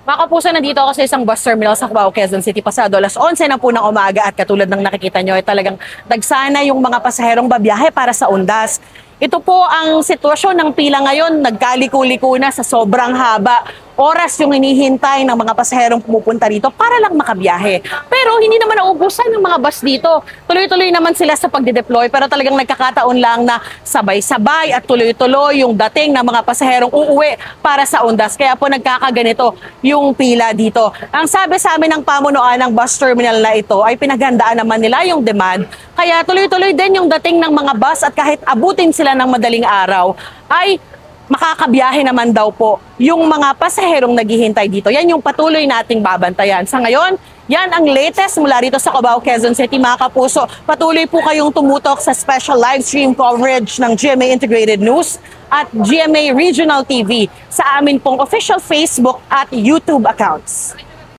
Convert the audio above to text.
Mga kapuso, nandito ako sa isang bus terminal sa Cubao, Quezon City. Pasado alas 11 na po ng umaga at katulad ng nakikita nyo ay talagang dagsana yung mga pasaherong babiyahe para sa Undas. Ito po ang sitwasyon ng pila ngayon, nagkaliko-liko na sa sobrang haba. Oras yung hinihintay ng mga pasaherong pumupunta rito para lang makabiyahe. Pero hindi naman nauubusan ng mga bus dito. Tuloy-tuloy naman sila sa pagde-deploy pero talagang nagkakataon lang na sabay-sabay at tuloy-tuloy yung dating ng mga pasaherong uuwi para sa Undas. Kaya po nagkakaganito yung pila dito. Ang sabi sa amin ng pamunuan ng bus terminal na ito ay pinaghandaan naman nila yung demand. Kaya tuloy-tuloy din yung dating ng mga bus at kahit abutin sila ng madaling araw ay makakabiyahe naman daw po yung mga pasaherong naghihintay dito. Yan yung patuloy nating babantayan. Sa ngayon, yan ang latest mula rito sa Cubao, Quezon City, mga kapuso. Patuloy po kayong tumutok sa special live stream coverage ng GMA Integrated News at GMA Regional TV sa amin pong official Facebook at YouTube accounts.